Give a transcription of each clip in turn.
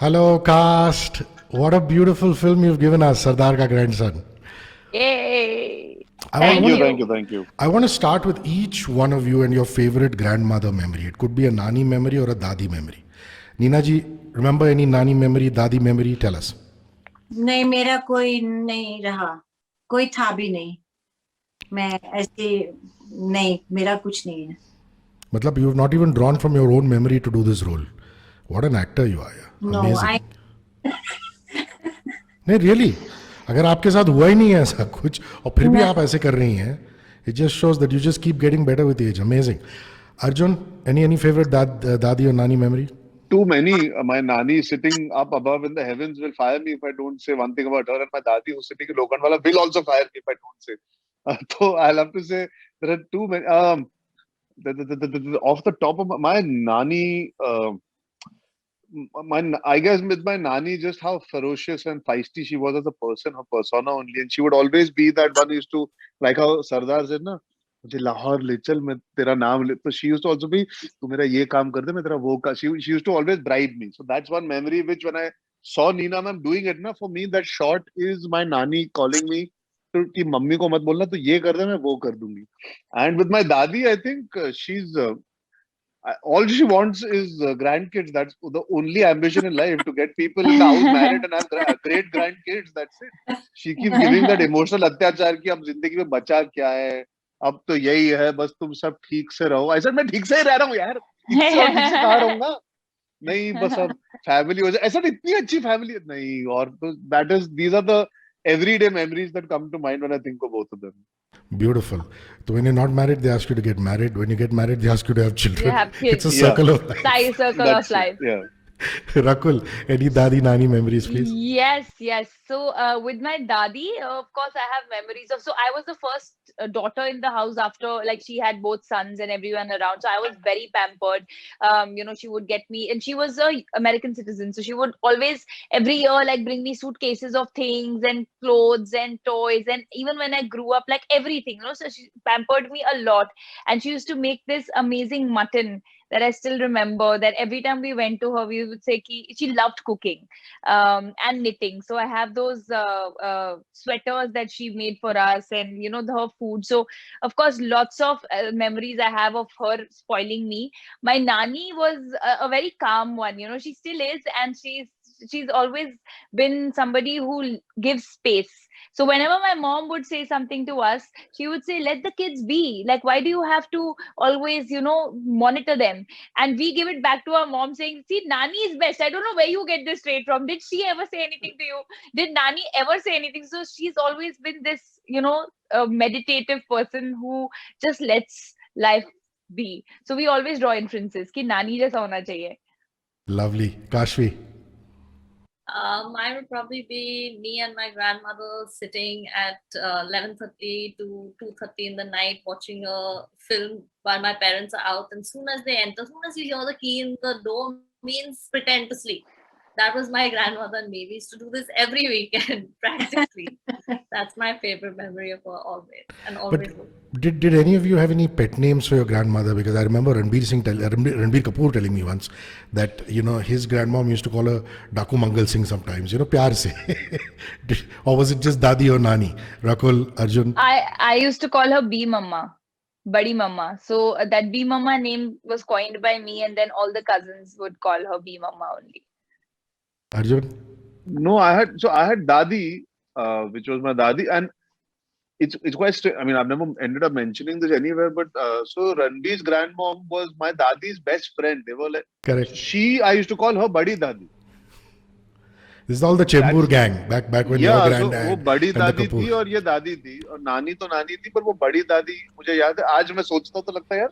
Hello, cast. What a beautiful film you've given us, Sardar ka grandson. Yay! I Thank want, you. Thank you. I want to start with each one of you and your favorite grandmother memory. It could be a nani memory or a dadi memory. Neena ji, remember any nani memory, dadi memory? Tell us. नहीं, मेरा कोई नहीं रहा, कोई था भी नहीं. मैं ऐसे नहीं, मेरा कुछ नहीं है. Matlab, you've not even drawn from your own memory to do this role. What an actor you are. No, Amazing. नहीं रियली अगर आपके साथ हुआ ही नहीं है ऐसा कुछ और फिर भी आप ऐसे कर रही हैं, it just shows that you just keep getting better with age. Amazing. Arjun, any favorite dadi or nani memory? Too many. My nani sitting up above in the heavens will fire me if I don't say one thing about her, and my dadi who's sitting in Lokhandwala will also fire me if I don't say. So I'll have to say there are too many. Off the top of my nani, I guess with my nani, just how ferocious and feisty she was as a person, her persona only, and she would always be that one who used to, like how Sardar said, na, मुझे लाहौर ले चल, मैं तेरा नाम ले. So she used to also be, तू मेरा ये काम कर दे, मैं तेरा वो का. She used to always bribe me. So that's one memory which when I saw Neena ma'am doing it, na, for me that shot is my nani calling me to कि मम्मी को मत बोलना, तू ये कर दे, मैं वो कर दूंगी. And with my dadi, I think she's all she wants is grandkids. That's the only ambition in life, to get people in the house married and have great grandkids. That's it. She keeps giving that emotional अत्याचार कि अब जिंदगी में बचा क्या है, अब तो यही है, बस तुम सब ठीक से रहो. ऐसा मैं ठीक से ही रह रहा हूँ यार, ठीक से कहाँ रहूंगा. नहीं बस अब फैमिली हो जाए. ऐसा इतनी अच्छी फैमिली नहीं. और that is, these are the everyday memories that come to mind when I think of both of them. Beautiful. So when you're not married, they ask you to get married. When you get married, they ask you to have children. You have kids. It's a circle of life. Circle That's of life. it. Yeah. Rakul, any dadi nani memories, please? Yes. So with my dadi, of course, I have memories of. So I was the first daughter in the house after, like, she had both sons and everyone around. So I was very pampered. She would get me, and she was a American citizen, so she would always every year like bring me suitcases of things and clothes and toys, and even when I grew up, like everything, so she pampered me a lot. And she used to make this amazing mutton that I still remember, that every time we went to her, we would say she loved cooking and knitting. So I have those sweaters that she made for us, and her food. So of course, lots of memories I have of her spoiling me. My nani was a very calm one. She still is, and she's always been somebody who gives space. So whenever my mom would say something to us, she would say, let the kids be. Like, why do you have to always, monitor them? And we give it back to our mom saying, see, Nani is best. I don't know where you get this trait from. Did she ever say anything to you? Did Nani ever say anything? So she's always been this, a meditative person who just lets life be. So we always draw inferences कि Nani जैसा होना चाहिए. Lovely. Kashvi. Mine would probably be me and my grandmother sitting at 11:30 to 2:30 in the night watching a film while my parents are out. And soon as they enter, soon as you hear the key in the door, means pretend to sleep. That was my grandmother and me. We used to do this every weekend, practically. That's my favorite memory of her always. And always. But did any of you have any pet names for your grandmother? Because I remember Ranbir Kapoor telling me once that, his grandmom used to call her Daku Mangal Singh sometimes, pyar se. Or was it just Dadi or Nani? Rakul, Arjun? I used to call her B Mama. Badi Mama. So that B Mama name was coined by me, and then all the cousins would call her B Mama only. Arjun? No, I had Dadi, which was my Dadi, and it's quite strange. I mean, I've never ended up mentioning this anywhere, but so Ranbir's grandmom was my Dadi's best friend. They were like, Correct. I used to call her Badi Dadi. This is all the Chembur gang back when your so granddad वो बड़ी and the दादी Kapoor. थी और ये दादी थी, और नानी तो नानी थी, पर वो बड़ी दादी मुझे याद है. आज मैं सोचता हूँ तो लगता है यार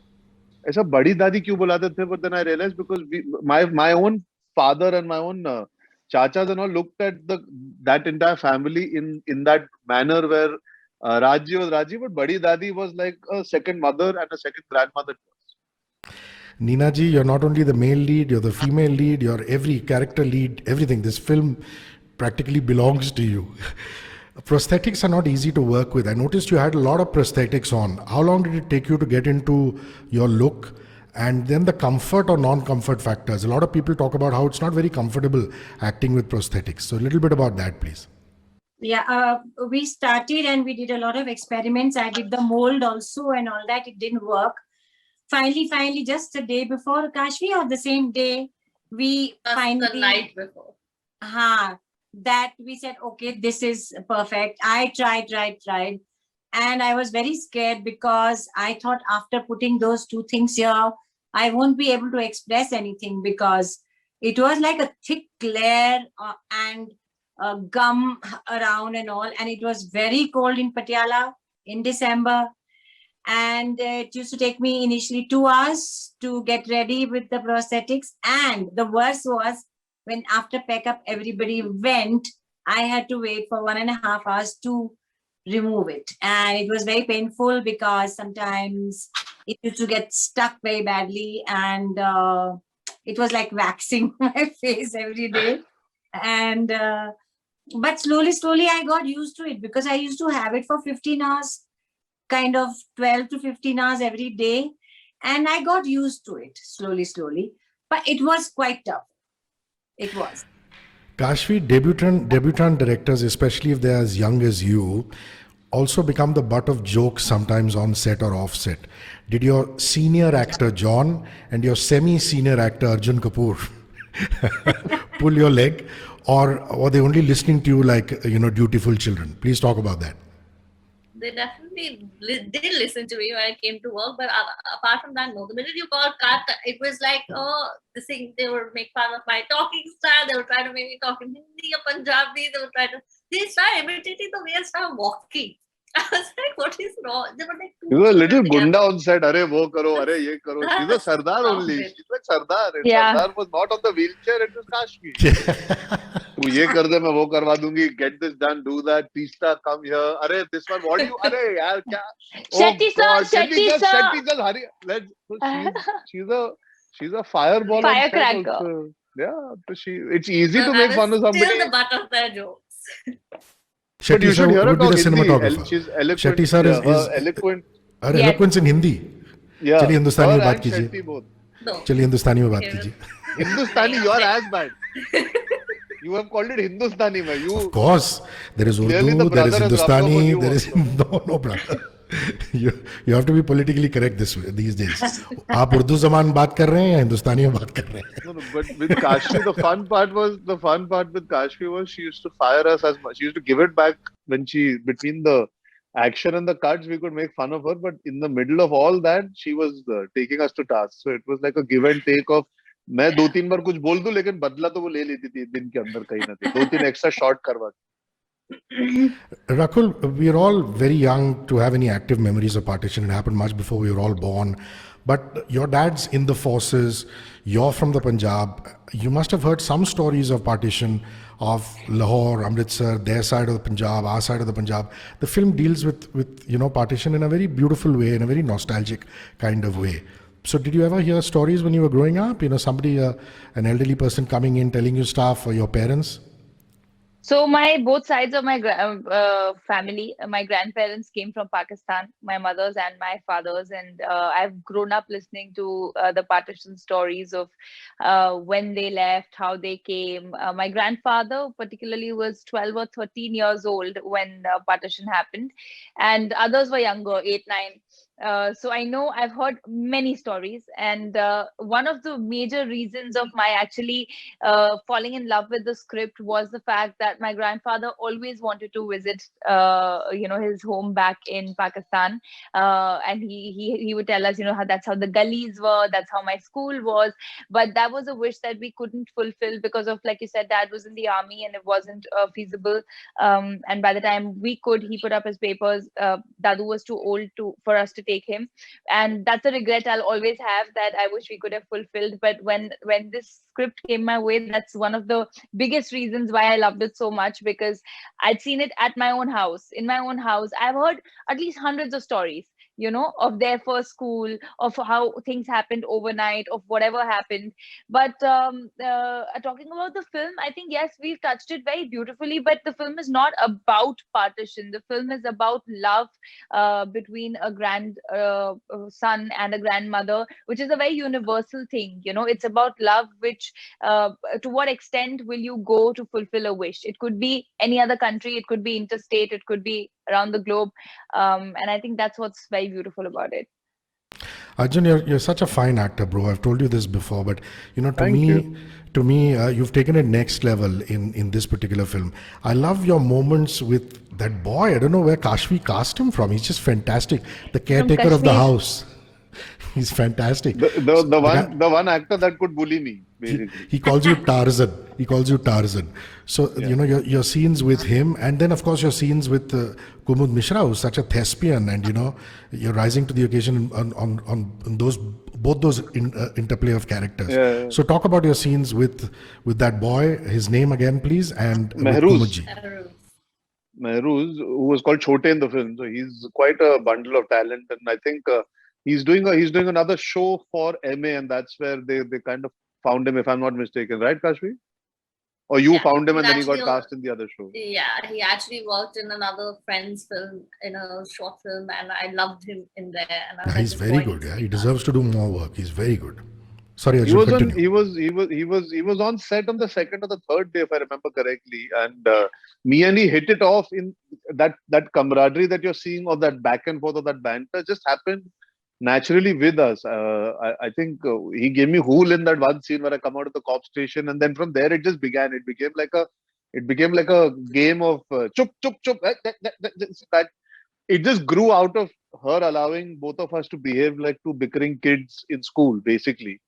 ऐसा बड़ी दादी क्यों बुलाते थे. But then I realized because my own father and my own chachas and all looked at that entire family in that manner where Raji was Raji, but Badi Dadi was like a second mother and a second grandmother to us. Neena ji, you're not only the male lead, you're the female lead, you're every character lead, everything. This film practically belongs to you. Prosthetics are not easy to work with. I noticed you had a lot of prosthetics on. How long did it take you to get into your look? And then the comfort or non-comfort factors. A lot of people talk about how it's not very comfortable acting with prosthetics. So a little bit about that, please. Yeah, we started and we did a lot of experiments. I did the mold also and all that. It didn't work. Finally, just the day before Kashvi or the same day, we Just finally the night before. that we said, okay, this is perfect. I tried. And I was very scared because I thought after putting those two things here, I won't be able to express anything because it was like a thick glare and gum around and all. And it was very cold in Patiala in December. And it used to take me initially 2 hours to get ready with the prosthetics. And the worst was when after pack-up everybody went, I had to wait for 1.5 hours to remove it. And it was very painful because sometimes it used to get stuck very badly. And it was like waxing my face every day. And but slowly I got used to it because I used to have it for 15 hours, kind of 12 to 15 hours every day. And I got used to it slowly. But it was quite tough. It was. Kashvi, debutant directors, especially if they're as young as you, also become the butt of jokes sometimes on set or off set. Did your senior actor John and your semi-senior actor Arjun Kapoor pull your leg, or were they only listening to you like, dutiful children? Please talk about that. They definitely did listen to me when I came to work, but apart from that, no. The minute you called cut, it was like, oh, this thing, they would make fun of my talking style. They would try to make me talk in Hindi or Punjabi. They started imitating the way I started walking. I was like, what is wrong? They were like, You were a little gunda on set. Arey wo karo, arey ye karo. She's a Sardar Stop only. it. She's like Sardar. And Yeah. Sardar was not on the wheelchair. It was Kashmi. तू ये कर दे मैं वो करवा दूंगी. Get this done. Do that. Teesta, come here. अरे this one. What do you? अरे यार क्या? Shetty sir, God, Shetty sir. Shetty just hurry. She's a fireball. on set Firecracker. also. Yeah. So it's easy to I make was fun of somebody. still the butt of their jokes. But you Shetty sir should hear her would be talk the Hindi. cinematographer. She's eloquent. Shetty sir Yeah, is her eloquent. her Yes. eloquence in Hindi. Yeah. चलिए हिंदुस्तानी Her में बात and कीजिए. Shetty both. No. चलिए हिंदुस्तानी में बात Okay, कीजिए. Hindustani, you are as bad. You have called it Hindustani, man. Of You course, there is Clearly Urdu, the there is brother has rubbed off on Hindustani, you there is also. no brother. You have to be politically correct these days. आप उर्दू ज़बान बात कर रहे हैं या हिंदुस्तानी में बात कर रहे हैं? no, but with Kashfi, the fun part with Kashfi was she used to fire us as much. She used to give it back when between the action and the cuts, we could make fun of her. But in the middle of all that, she was taking us to task. So it was like a give and take of मैं 2-3 बार कुछ बोल दूं लेकिन बदला तो वो ले लेती थी दिन के अंदर कहीं ना कहीं 2-3 extra shot करवा Rakul, we are all very young to have any active memories of partition. It happened much before we were all born. But your dad's in the forces, you're from the Punjab. You must have heard some stories of partition, of Lahore, Amritsar, their side of the Punjab, our side of the Punjab. The film deals with partition in a very beautiful way, in a very nostalgic kind of way. So did you ever hear stories when you were growing up? Somebody, an elderly person coming in, telling you stuff, or your parents? So both sides of my family, my grandparents came from Pakistan, my mother's and my father's, and I've grown up listening to the partition stories of when they left, how they came. My grandfather particularly was 12 or 13 years old when partition happened, and others were younger, 8, 9. So I know I've heard many stories, and one of the major reasons of my actually falling in love with the script was the fact that my grandfather always wanted to visit, his home back in Pakistan, and he would tell us, how that's how the gullies were, that's how my school was, but that was a wish that we couldn't fulfill because of, like you said, Dad was in the army and it wasn't feasible, and by the time we could, he put up his papers. Dadu was too old for us to take him, and that's a regret I'll always have, that I wish we could have fulfilled. But when this script came my way, that's one of the biggest reasons why I loved it so much, because I'd seen it at my own house, in my own house. I've heard at least hundreds of stories. of their first school, of how things happened overnight, of whatever happened. But talking about the film, I think, yes, we've touched it very beautifully, but the film is not about partition. The film is about love between a son and a grandmother, which is a very universal thing. It's about love, which to what extent will you go to fulfill a wish? It could be any other country, it could be interstate, it could be around the globe. And I think that's what's very beautiful about it. Arjun, you're such a fine actor, bro. I've told you this before, but Thank you. to me, you've taken it next level in this particular film. I love your moments with that boy. I don't know where Kashvi cast him from. He's just fantastic. The caretaker of the Kashmir. house. He's fantastic. The one actor that could bully me, basically. He calls you Tarzan. He calls you Tarzan. So your scenes with him, and then of course your scenes with Kumud Mishra, who's such a thespian, and you're rising to the occasion on both those interplay of characters. Yeah. So talk about your scenes with that boy. His name again, please, and with Mehrooz. Kumudji. Mehrooz, who was called Chote in the film, so he's quite a bundle of talent, and I think he's doing another show for MA, and that's where they kind of found him, if I'm not mistaken, right, Kashvi? Or you Yeah, found him and then he actually, got cast in the other show. Yeah, he actually worked in another Friends film, in a short film, and I loved him in there. And I was like, He's this very boy good. needs to Yeah, be he cast. deserves to do more work. He's very good. Sorry, He Arjun, was on continue. he was on set on the second or the third day, if I remember correctly, and me and he hit it off in that camaraderie that you're seeing, or that back and forth, or that banter just happened naturally with us. I think he gave me hool in that one scene where I come out of the cop station, and then from there it just began. It became like a game of chup chup chup. That it just grew out of her allowing both of us to behave like two bickering kids in school, basically.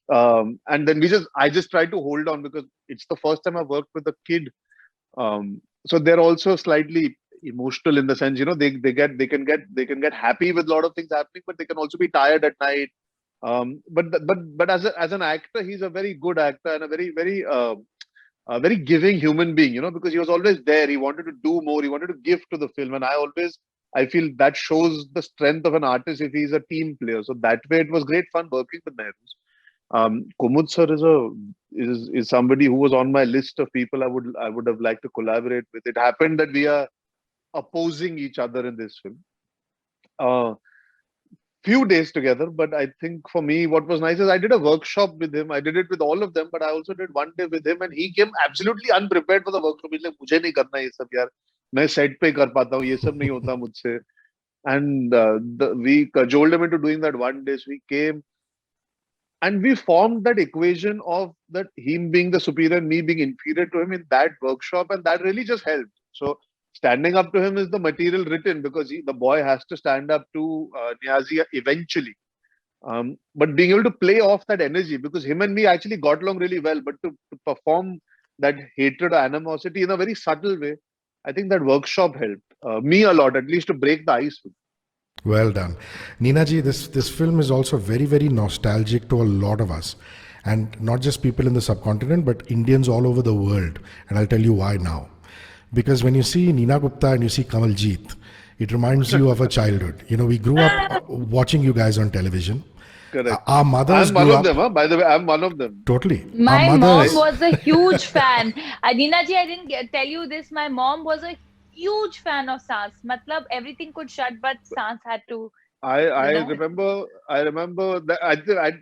And then I just tried to hold on because it's the first time I've worked with a kid. So they're also slightly emotional in the sense, they can get happy with a lot of things happening, but they can also be tired at night. But as an actor, he's a very good actor and a very giving human being, because he was always there. He wanted to do more. He wanted to give to the film, and I feel that shows the strength of an artist if he's a team player. So that way, it was great fun working with Mehrooz. Kumud sir is somebody who was on my list of people I would have liked to collaborate with. It happened that we are opposing each other in this film. Few days together, but I think for me, what was nice is I did a workshop with him. I did it with all of them, but I also did one day with him, and he came absolutely unprepared for the workshop. He's like, "मुझे नहीं करना ये सब यार, मैं set पे कर पाता हूँ, ये सब नहीं होता मुझसे." And we cajoled him into doing that one day. So he came, and we formed that equation of that him being the superior and me being inferior to him in that workshop, and that really just helped. So standing up to him is the material written, because the boy has to stand up to Niazi eventually. But being able to play off that energy, because him and me actually got along really well, but to perform that hatred or animosity in a very subtle way, I think that workshop helped me a lot, at least to break the ice with. Well done. Neena ji, this film is also very, very nostalgic to a lot of us. And not just people in the subcontinent, but Indians all over the world. And I'll tell you why now. Because when you see Neena Gupta and you see Kamaljeet, it reminds you of a childhood. We grew up watching you guys on television. Correct. Our mothers I'm one grew of up. them, huh? By the way, I'm one of them. Totally. My Our mom mothers. was a huge fan. Neena ji, I didn't tell you this. My mom was a huge fan of Saans. Matlab, everything could shut, but Saans had to. I know? remember that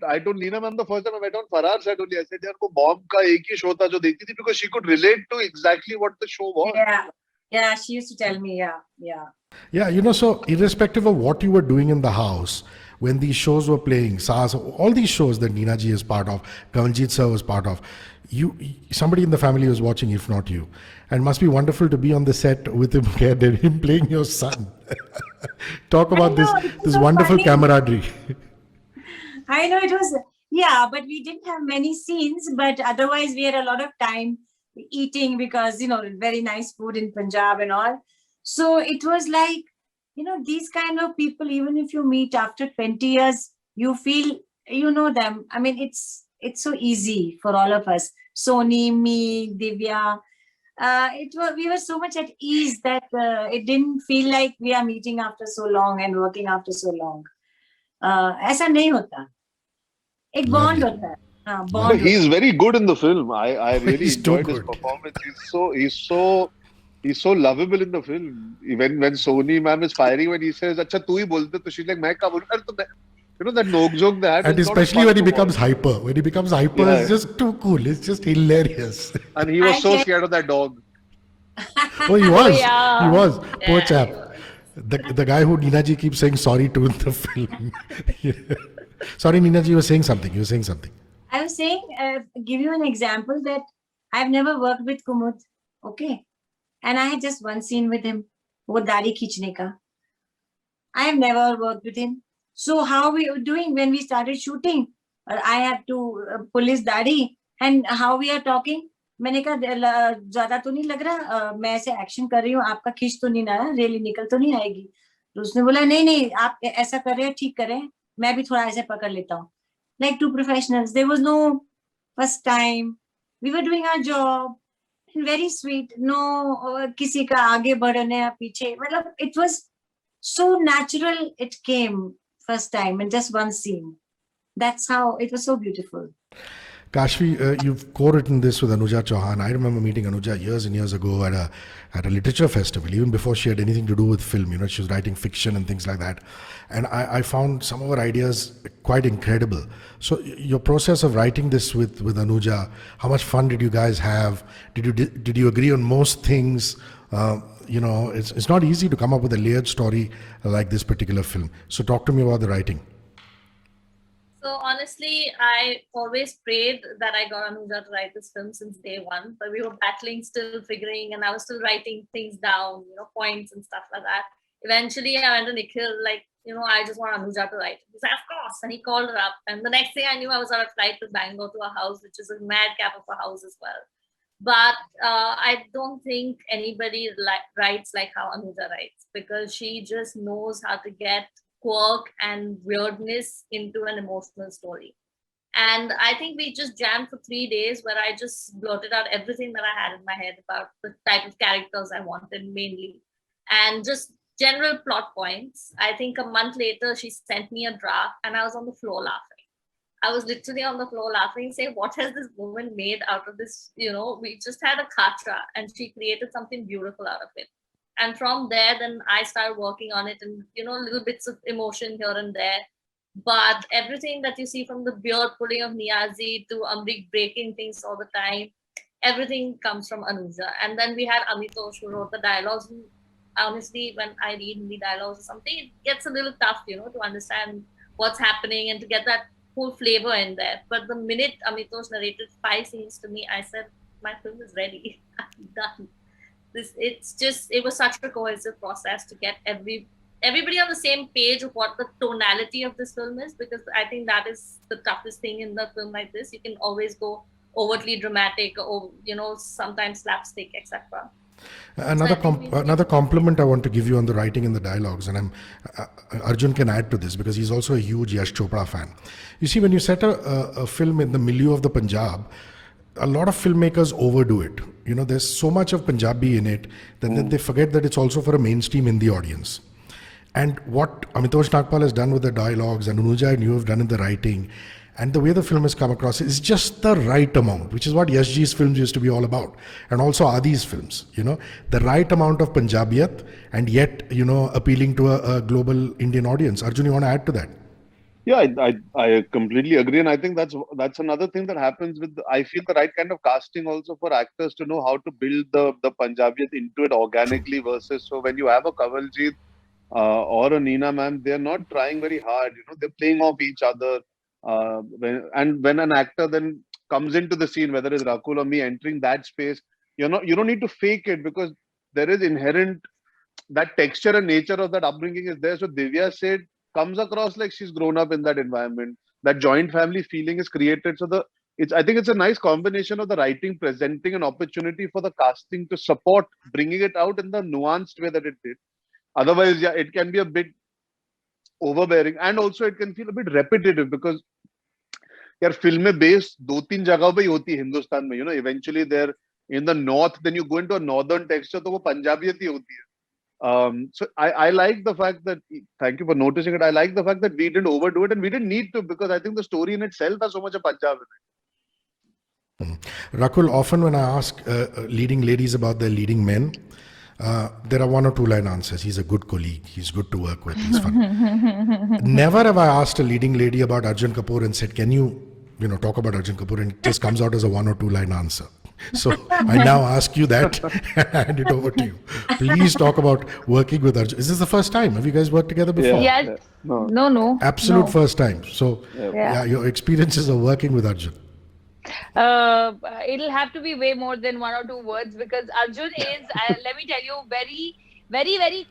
I told Neena ma'am the first time I met on Farhar set only. I said, "यार को mom का एक ही show था जो देखती थी," because she could relate to exactly what the show was. Yeah, she used to tell me, yeah. Yeah, so irrespective of what you were doing in the house, when these shows were playing, SARS, all these shows that Neena ji is part of, Kamaljeet sir was part of, somebody in the family was watching, if not you. And it must be wonderful to be on the set with him again and him playing your son. Talk about know, it was this so wonderful funny. camaraderie. I know it was, but we didn't have many scenes, but otherwise we had a lot of time eating because, very nice food in Punjab and all. So it was like, these kind of people, even if you meet after 20 years, you feel, you know them. I mean, it's so easy for all of us. Sony, me, Divya. we were so much at ease that it didn't feel like we are meeting after so long and working after so long. ऐसा नहीं होता. एक bond Lovely. होता है. No, Bond. he's very good in the film. I really He's too enjoyed his good. performance. He's so lovable in the film. When Sony ma'am is firing, when he says, "Acha, tu hi bolte," so she's like, "मैं क्या बोलूं?" अरे तो मैं- You know that no joke they had. And is a lot of especially fun when he to becomes watch. hyper. When he becomes hyper, Yeah. it's just too cool. It's just hilarious. And he was I so get- scared of that dog. Oh, he was. yeah. He was. Poor Yeah, chap. he was. The guy who Nina ji keeps saying sorry to in the film. Sorry, Nina ji, you were saying something. You were saying something. I was saying, give you an example that I've never worked with Kumud, okay? And I had just one scene with him, वो दाढ़ी खींचने का. I have never worked with him. So how we were doing when we started shooting? I had to pull his दाढ़ी, and how we are talking. मैंने कहा ज्यादा तो नहीं लग रहा, मैं ऐसे एक्शन कर रही हूँ, आपका खींच तो नहीं रहा, रेली निकल तो नहीं आएगी. तो उसने बोला नहीं आप ऐसा कर रहे हैं, ठीक कर रहे हैं, मैं भी थोड़ा ऐसे पकड़ लेता हूँ. Like two professionals. There was no first time. We were doing our job. Very sweet. No किसी का आगे बढ़ने या पीछे. मतलब it was so natural. It came first time in just one scene. That's how it was so beautiful. Kashvi, you've co-written this with Anuja Chauhan. I remember meeting Anuja years and years ago at a literature festival, even before she had anything to do with film. You know, she was writing fiction and things like that. And I found some of her ideas quite incredible. So your process of writing this with Anuja, how much fun did you guys have? Did you agree on most things? You know, it's not easy to come up with a layered story like this particular film. So talk to me about the writing. So honestly, I always prayed that I got Anuja to write this film since day one, but we were battling, still figuring, and I was still writing things down, you know, points and stuff like that. Eventually, I went to Nikhil, like, you know, I just want Anuja to write. He said, of course, and he called her up. And the next thing I knew, I was on a flight to Bangalore to a house, which is a madcap of a house as well. But I don't think anybody writes like how Anuja writes, because she just knows how to get quirk and weirdness into an emotional story. And I think we just jammed for 3 days where I just blurted out everything that I had in my head about the type of characters I wanted mainly, and just general plot points. I think a month later, she sent me a draft and I was on the floor laughing. I was literally on the floor laughing, saying, what has this woman made out of this? You know, we just had a khatra and she created something beautiful out of it. And from there, then I started working on it, and, you know, little bits of emotion here and there. But everything that you see, from the beard pulling of Niazi to Amrik breaking things all the time, everything comes from Anuja. And then we had Amitosh who wrote the dialogues. And honestly, when I read Hindi dialogues or something, it gets a little tough, you know, to understand what's happening and to get that whole flavor in there. But the minute Amitosh narrated 5 scenes to me, I said, my film is ready. I'm done. It was such a cohesive process to get everybody on the same page of what the tonality of this film is, because I think that is the toughest thing in the film like this. You can always go overtly dramatic or, you know, sometimes slapstick, etc. Another compliment I want to give you on the writing and the dialogues, and Arjun can add to this because he's also a huge Yash Chopra fan. You see, when you set a film in the milieu of the Punjab, a lot of filmmakers overdo it. You know, there's so much of Punjabi in it that then they forget that it's also for a mainstream Hindi audience. And what Amitosh Nagpal has done with the dialogues, and Anuja and you have done in the writing, and the way the film has come across is just the right amount, which is what Yashji's films used to be all about. And also Adi's films, you know, the right amount of Punjabiyat and yet, you know, appealing to a global Indian audience. Arjun, you want to add to that? Yeah, I completely agree, and I think that's another thing that happens with, I feel, the right kind of casting also for actors to know how to build the Punjabiyat into it organically, versus, so when you have a Kanwaljit or a Neena ma'am, they're not trying very hard, you know, they're playing off each other. When an actor then comes into the scene, whether it's Rakul or me entering that space, you don't need to fake it, because there is inherent, that texture and nature of that upbringing is there. So Divya said, comes across like she's grown up in that environment. That joint family feeling is created. So I think it's a nice combination of the writing presenting an opportunity for the casting to support bringing it out in the nuanced way that it did. Otherwise, yeah, it can be a bit overbearing, and also it can feel a bit repetitive, because यार फिल्में based 2-3 जगहों पे ही होती है हिंदुस्तान में, you know, eventually they're in the north, then you go into a northern texture, तो वो पंजाबियत ही होती है. So I like the fact that, thank you for noticing it. I like the fact that we didn't overdo it and we didn't need to, because I think the story in itself has so much of Punjab in it. Rakul, often when I ask leading ladies about their leading men, there are 1 or 2 line answers. He's a good colleague. He's good to work with. He's fun. Never have I asked a leading lady about Arjun Kapoor and said, can you talk about Arjun Kapoor? And it just comes out as a 1 or 2 line answer. So I now ask you that and hand it over to you. Please talk about working with Arjun. Is this the first time? Have you guys worked together before? Yes. No. Absolute No. first time. So Yeah. your experiences of working with Arjun. It'll have to be way more than 1 or 2 words, because Arjun is, let me tell you, very,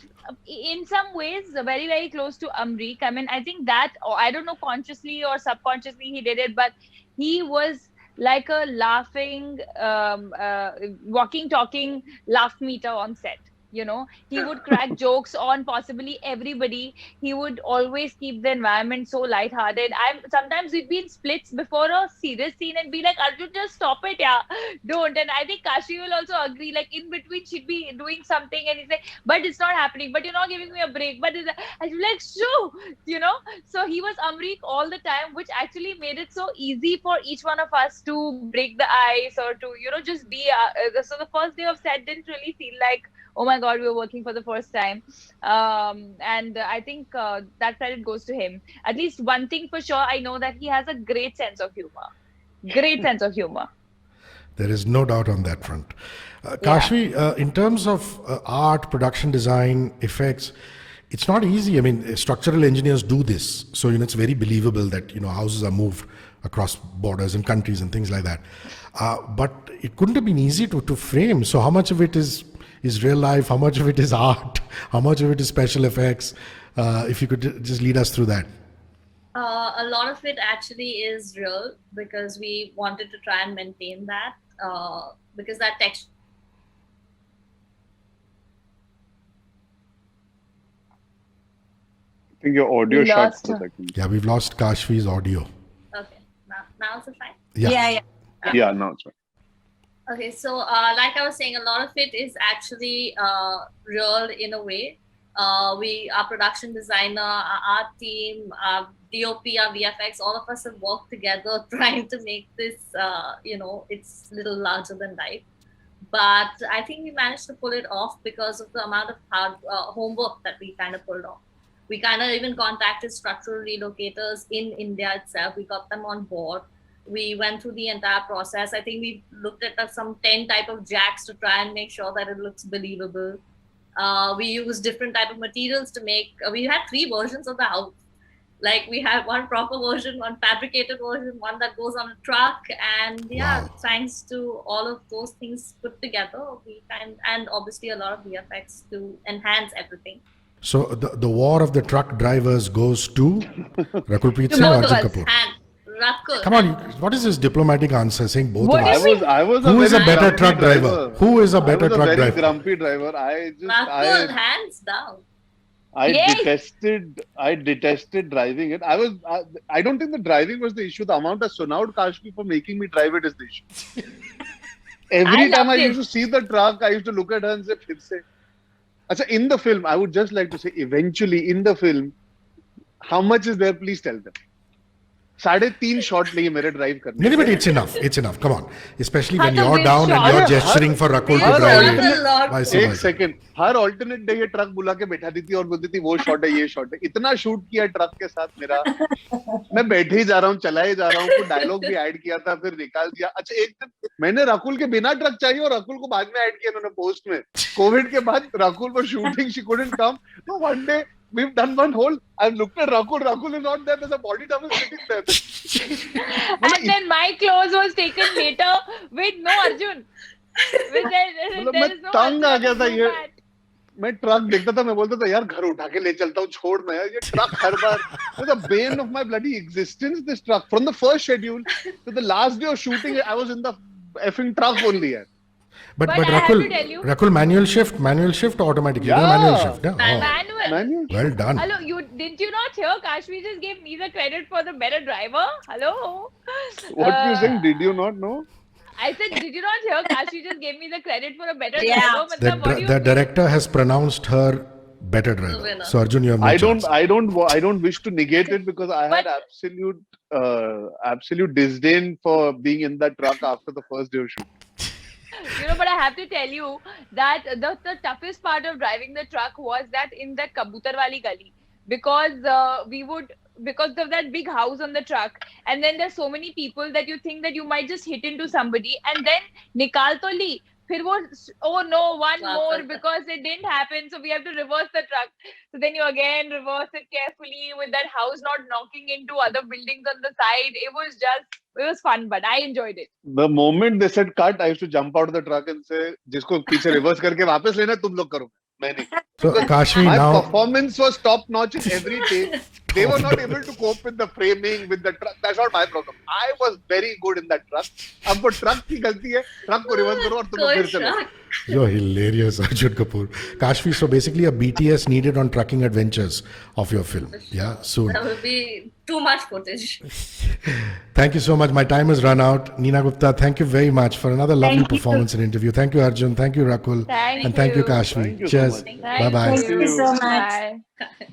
in some ways, very, very close to Amrik. I mean, I think that, I don't know, consciously or subconsciously he did it, but he was like a laughing, walking, talking laugh meter on set. He would crack jokes on possibly everybody. He would always keep the environment so lighthearted. Sometimes we've been splits before a serious scene and be like, Arjun, just stop it, yeah, don't. And I think Kashi will also agree. Like in between, she'd be doing something, and he's like, but it's not happening. But you're not giving me a break. But I'd be like, shoo, So he was Amrik all the time, which actually made it so easy for each one of us to break the ice or to, just be. So the first day of set didn't really feel like, oh my God, we were working for the first time. And I think that credit goes to him. At least one thing for sure, I know that he has a great sense of humor. Great sense of humor. There is no doubt on that front. Kashvi, in terms of art, production design, effects, it's not easy. I mean, structural engineers do this. So, it's very believable that, houses are moved across borders and countries and things like that. But it couldn't have been easy to frame. So how much of it is real life? How much of it is art? How much of it is special effects? If you could just lead us through that. A lot of it actually is real, because we wanted to try and maintain that, because that texture. I think your audio We shut lost for a her. second. Yeah, we've lost Kashvi's audio. Okay, now it's fine. Yeah. Yeah, no, it's fine. Okay, so like I was saying, a lot of it is actually real in a way. Our production designer, our art team, our DOP, our VFX, all of us have worked together trying to make this, it's a little larger than life. But I think we managed to pull it off because of the amount of hard homework that we kind of pulled off. We kind of even contacted structural relocators in India itself. We got them on board. We went through the entire process. I think we looked at some 10 type of jacks to try and make sure that it looks believable. We used different type of materials to make. We had 3 versions of the house. Like we had one proper version, one fabricated version, one that goes on a truck, and Wow. thanks to all of those things put together, and obviously a lot of VFX to enhance everything. So the war of the truck drivers goes to Rakul Preet To Singh or both of Arjun us. Kapoor? And Rakul. Come on, what is this diplomatic answer saying both What of do us? you mean? I was Who is a very better grumpy truck driver? Who is a better I was truck a very driver? grumpy driver. Rakul, hands down. I Yay! detested driving it. I don't think the driving was the issue. The amount of Sunaud Kashmi for making me drive it is the issue. Every time I loved used it. to see the truck, I used to look at her and say, "Phir se." Achha, in the film, I would just like to say, eventually in the film, how much is there? Please tell them. 3.5 shot लिए मेरे drive करने No, but it's enough. It's enough. Come on. Especially when Haan, to you're with down and shot. you're gesturing for Rakul to Har drive alternate- it. a lot. Vice एक versa. Second हर alternate day ये truck बुला के बैठा देती और बोलती थी वो शॉट है ये शॉट है इतना शूट किया ट्रक के साथ मेरा मैं बैठे ही जा रहा हूँ चलाए जा रहा हूँ कुछ डायलॉग भी ऐड किया था फिर निकाल दिया अच्छा एक दिन मैंने रकुल के बिना ट्रक चाहिए और रकुल को बाद में ऐड किया उन्होंने पोस्ट में कोविड के बाद Rakul for shooting she couldn't come no one day we've done one whole I've looked at Rakul is not there there's a body double sitting there And then my clothes was taken later with no Arjun. मतलब There मैं is no तंग आ Arjun, गया था no ये fat. मैं truck देखता था मैं बोलता था यार घर उठा के ले चलता हूँ छोड़ मैं यार ये truck her bar the bane of my bloody existence this truck from the first schedule to the last day of shooting I was in the effing truck only yaar. But But I have Rakul, to tell you- Rakul, manual shift or automatic? You do Yeah. manual shift. Yeah? Oh, Manual. Manual. well done. Hello, did you not hear? Kashmi just gave me the credit for the better driver. Hello. What you saying? Did you not know? I said, did you not hear? Kashi just gave me the credit for a better Yeah. driver. The, Matlab, what do you the mean? director has pronounced her better driver. winner. So Arjun, you have no I chance. don't wish to negate it because I had But- absolute disdain for being in that truck after the first day of shoot. But I have to tell you that the toughest part of driving the truck was that in that Kabutar wali gully, because because of that big house on the truck, and then there's so many people that you think that you might just hit into somebody, and then nikal to li. Phir wo, oh no, one more because it didn't happen, so we have to reverse the truck. So then you again reverse it carefully with that house not knocking into other buildings on the side. It was fun, but I enjoyed it. The moment they said cut, I used to jump out of the truck and say, "जिसको पीछे reverse करके वापस लेना तुम लोग करो, मैं नहीं." So Kashvi My now. performance was top notch in every take. They were not able to cope with the framing, with the truck. That's not my problem. I was very good in that truck. अब वो truck की गलती है, truck को reverse करो और तुम लोग फिर से लो. You're hilarious, Arjun Kapoor. Kashvi, so basically a BTS needed on trucking adventures of your film. Yeah, soon. That will be too much footage. Thank you so much. My time has run out. Neena Gupta, thank you very much for another lovely Thank you. performance and interview. Thank you, Arjun. Thank you, Rakul. Thank and thank you, you. Kashvi. Thank you so Cheers. much. Bye bye. Thank you so much. Bye.